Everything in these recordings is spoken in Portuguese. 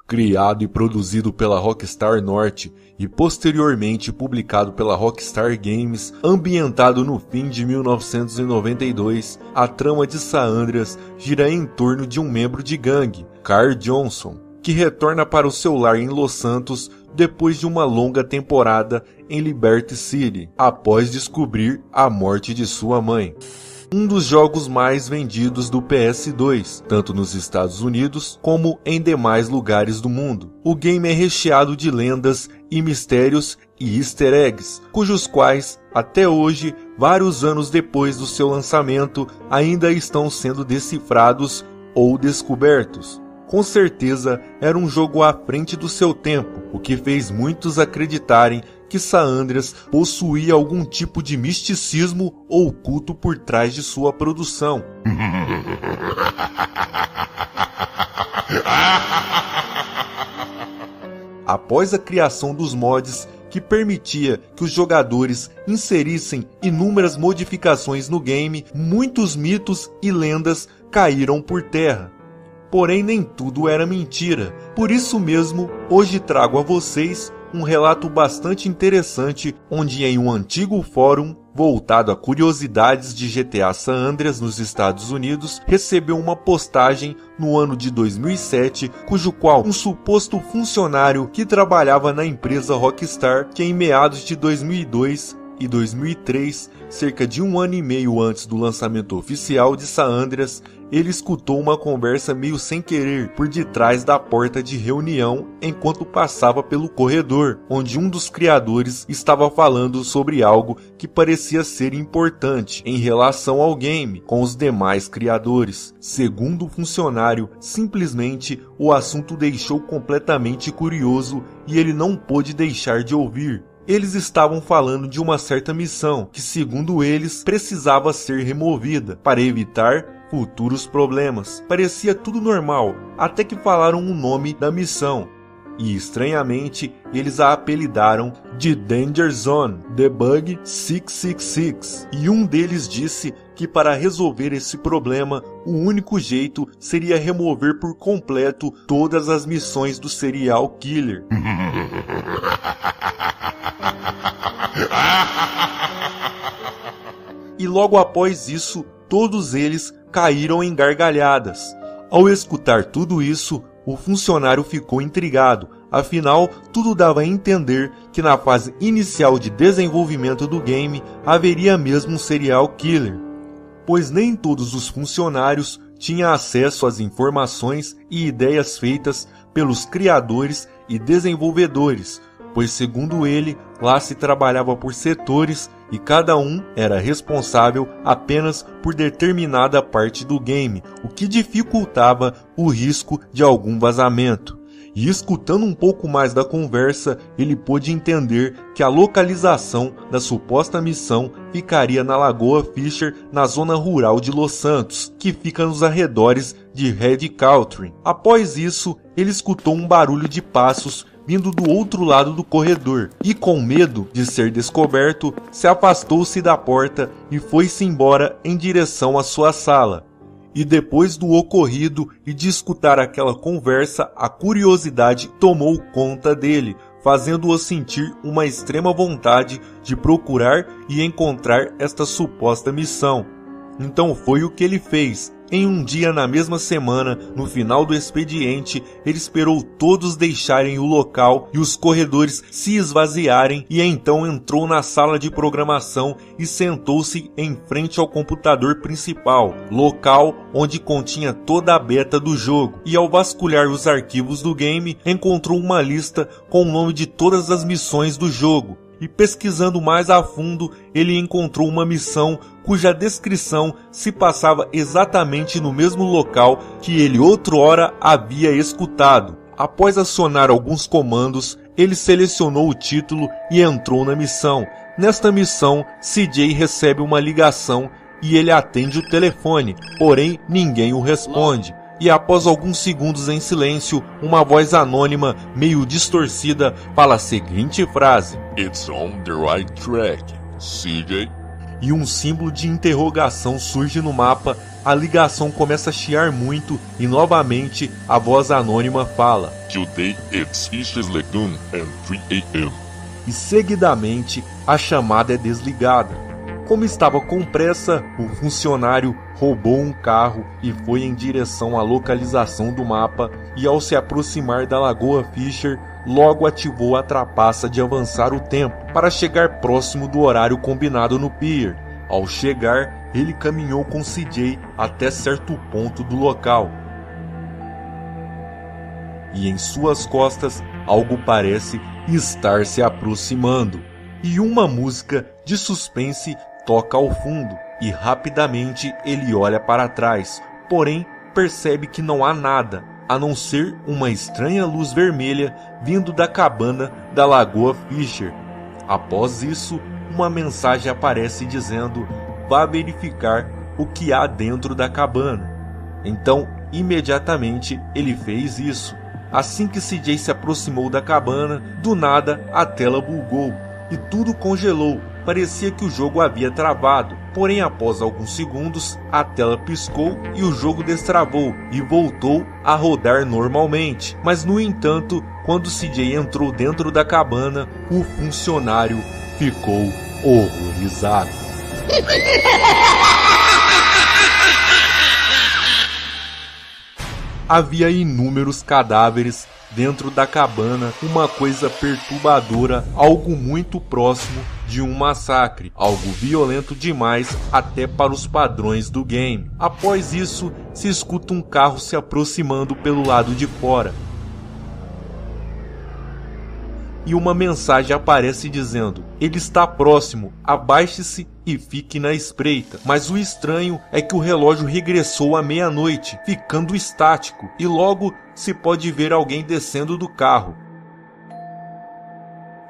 Criado e produzido pela Rockstar Norte e posteriormente publicado pela Rockstar Games, ambientado no fim de 1992, a trama de San Andreas gira em torno de um membro de gangue, Carl Johnson, que retorna para o seu lar em Los Santos depois de uma longa temporada em Liberty City, após descobrir a morte de sua mãe. Um dos jogos mais vendidos do PS2, tanto nos Estados Unidos como em demais lugares do mundo. O game é recheado de lendas e mistérios e easter eggs, cujos quais, até hoje, vários anos depois do seu lançamento, ainda estão sendo decifrados ou descobertos. Com certeza, era um jogo à frente do seu tempo, o que fez muitos acreditarem que San Andreas possuía algum tipo de misticismo oculto por trás de sua produção. Após a criação dos mods, que permitia que os jogadores inserissem inúmeras modificações no game, muitos mitos e lendas caíram por terra. Porém, nem tudo era mentira. Por isso mesmo, hoje trago a vocês um relato bastante interessante, onde em um antigo fórum voltado a curiosidades de GTA San Andreas nos Estados Unidos, recebeu uma postagem no ano de 2007, cujo qual um suposto funcionário que trabalhava na empresa Rockstar, que em meados de 2002 e 2003, cerca de um ano e meio antes do lançamento oficial de San Andreas, ele escutou uma conversa meio sem querer por detrás da porta de reunião enquanto passava pelo corredor, onde um dos criadores estava falando sobre algo que parecia ser importante em relação ao game com os demais criadores. Segundo o funcionário, simplesmente o assunto deixou completamente curioso e ele não pôde deixar de ouvir. Eles estavam falando de uma certa missão que, segundo eles, precisava ser removida para evitar futuros problemas. Parecia tudo normal, até que falaram o nome da missão. E, estranhamente, eles a apelidaram de Danger Zone Debug 666. E um deles disse que para resolver esse problema, o único jeito seria remover por completo todas as missões do serial killer. E logo após isso, todos eles caíram em gargalhadas. Ao escutar tudo isso, o funcionário ficou intrigado, afinal, tudo dava a entender que na fase inicial de desenvolvimento do game haveria mesmo um serial killer, pois nem todos os funcionários tinham acesso às informações e ideias feitas pelos criadores e desenvolvedores, pois segundo ele, lá se trabalhava por setores e cada um era responsável apenas por determinada parte do game, o que dificultava o risco de algum vazamento. E escutando um pouco mais da conversa, ele pôde entender que a localização da suposta missão ficaria na Lagoa Fisher, na zona rural de Los Santos, que fica nos arredores de Red Country. Após isso, ele escutou um barulho de passos vindo do outro lado do corredor, e com medo de ser descoberto, se afastou-se da porta e foi-se embora em direção à sua sala. E depois do ocorrido e de escutar aquela conversa, a curiosidade tomou conta dele, fazendo-o sentir uma extrema vontade de procurar e encontrar esta suposta missão. Então foi o que ele fez. Em um dia na mesma semana, no final do expediente, ele esperou todos deixarem o local e os corredores se esvaziarem e então entrou na sala de programação e sentou-se em frente ao computador principal, local onde continha toda a beta do jogo. E ao vasculhar os arquivos do game, encontrou uma lista com o nome de todas as missões do jogo. E pesquisando mais a fundo, ele encontrou uma missão cuja descrição se passava exatamente no mesmo local que ele outrora havia escutado. Após acionar alguns comandos, ele selecionou o título e entrou na missão. Nesta missão, CJ recebe uma ligação e ele atende o telefone, porém ninguém o responde. E após alguns segundos em silêncio, uma voz anônima, meio distorcida, fala a seguinte frase: It's on the right track, CJ. e um símbolo de interrogação surge no mapa, a ligação começa a chiar muito e novamente a voz anônima fala: Today it's Fisher's Lagoon at 3 a.m. E seguidamente a chamada é desligada. Como estava com pressa, o funcionário roubou um carro e foi em direção à localização do mapa, e ao se aproximar da Lagoa Fisher, logo ativou a trapaça de avançar o tempo para chegar próximo do horário combinado no pier. Ao chegar, ele caminhou com CJ até certo ponto do local. E em suas costas, algo parece estar se aproximando. E uma música de suspense toca ao fundo, e rapidamente ele olha para trás, porém percebe que não há nada, a não ser uma estranha luz vermelha vindo da cabana da Lagoa Fisher. Após isso, uma mensagem aparece dizendo: vá verificar o que há dentro da cabana. Então, imediatamente ele fez isso. Assim que CJ se aproximou da cabana, do nada a tela bugou e tudo congelou. Parecia que o jogo havia travado, porém após alguns segundos a tela piscou e o jogo destravou e voltou a rodar normalmente. Mas no entanto, quando CJ entrou dentro da cabana, o funcionário ficou horrorizado. Havia inúmeros cadáveres dentro da cabana, uma coisa perturbadora, algo muito próximo de um massacre, algo violento demais até para os padrões do game. Após isso, se escuta um carro se aproximando pelo lado de fora. E uma mensagem aparece dizendo: ele está próximo, abaixe-se e fique na espreita. Mas o estranho é que o relógio regressou à meia-noite, ficando estático, e logo se pode ver alguém descendo do carro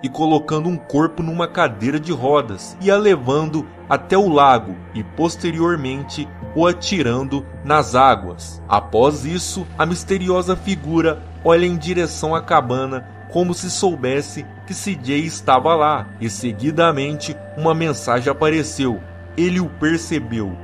e colocando um corpo numa cadeira de rodas e a levando até o lago e posteriormente o atirando nas águas. Após isso, a misteriosa figura olha em direção à cabana como se soubesse que CJ estava lá, e seguidamente uma mensagem apareceu. Ele o percebeu.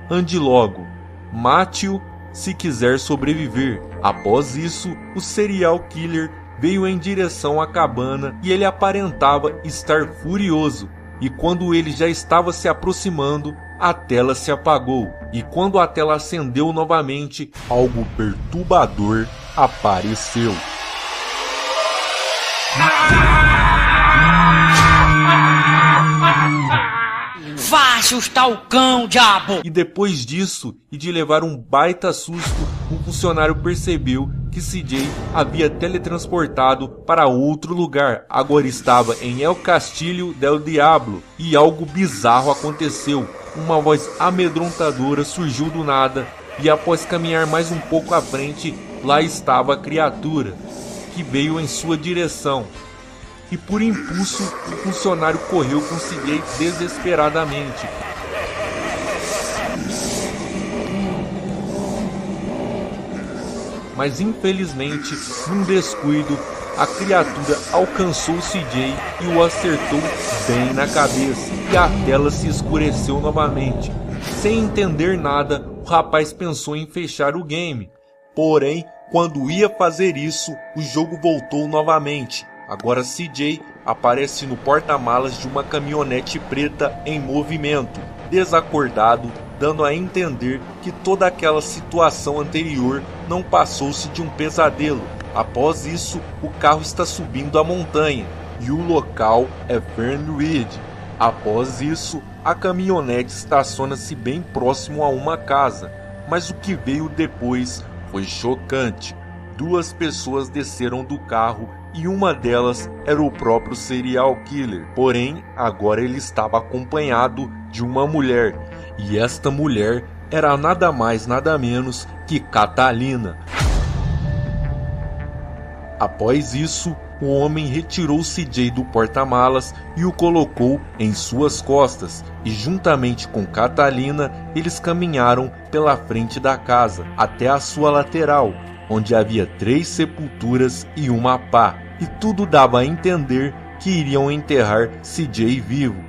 Ande logo, mate-o se quiser sobreviver. Após isso, o serial killer veio em direção à cabana e ele aparentava estar furioso. E quando ele já estava se aproximando, a tela se apagou. E quando a tela acendeu novamente, algo perturbador apareceu. Vá assustar o cão, diabo! E depois disso, e de levar um baita susto, o funcionário percebeu que CJ havia teletransportado para outro lugar. Agora estava em El Castillo del Diablo. E algo bizarro aconteceu. Uma voz amedrontadora surgiu do nada. E após caminhar mais um pouco à frente, lá estava a criatura, que veio em sua direção. E por impulso, o funcionário correu com CJ desesperadamente. Mas infelizmente, num descuido, a criatura alcançou CJ e o acertou bem na cabeça. E a tela se escureceu novamente. Sem entender nada, o rapaz pensou em fechar o game. Porém, quando ia fazer isso, o jogo voltou novamente. Agora CJ aparece no porta-malas de uma caminhonete preta em movimento, desacordado, dando a entender que toda aquela situação anterior não passou-se de um pesadelo. Após isso, o carro está subindo a montanha e o local é Fernwood. Após isso, a caminhonete estaciona-se bem próximo a uma casa, mas o que veio depois foi chocante. Duas pessoas desceram do carro e uma delas era o próprio serial killer. Porém, agora ele estava acompanhado de uma mulher, e esta mulher era nada mais nada menos que Catalina. Após isso, o homem retirou CJ do porta-malas e o colocou em suas costas, e juntamente com Catalina, eles caminharam pela frente da casa até a sua lateral, onde havia 3 sepulturas e uma pá, e tudo dava a entender que iriam enterrar CJ vivo.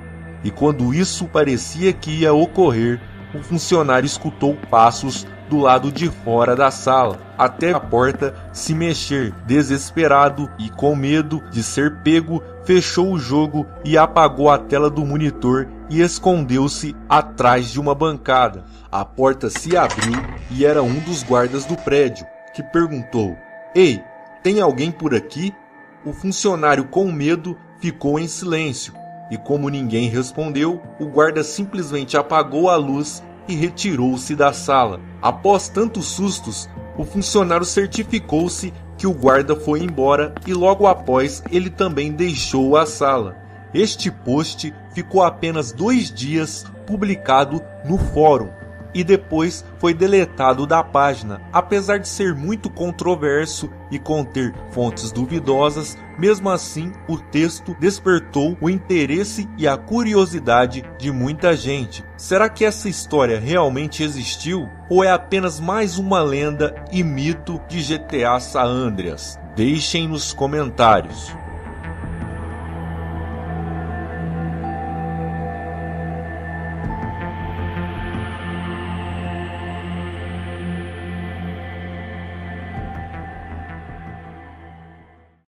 E quando isso parecia que ia ocorrer, o funcionário escutou passos do lado de fora da sala, até a porta se mexer. Desesperado e com medo de ser pego, fechou o jogo e apagou a tela do monitor e escondeu-se atrás de uma bancada. A porta se abriu e era um dos guardas do prédio, que perguntou: "Ei, tem alguém por aqui?" O funcionário, com medo, ficou em silêncio, e como ninguém respondeu, o guarda simplesmente apagou a luz e retirou-se da sala. Após tantos sustos, o funcionário certificou-se que o guarda foi embora e logo após ele também deixou a sala. Este post ficou apenas 2 dias publicado no fórum e depois foi deletado da página. Apesar de ser muito controverso e conter fontes duvidosas, mesmo assim o texto despertou o interesse e a curiosidade de muita gente. Será que essa história realmente existiu? Ou é apenas mais uma lenda e mito de GTA San Andreas? Deixem nos comentários.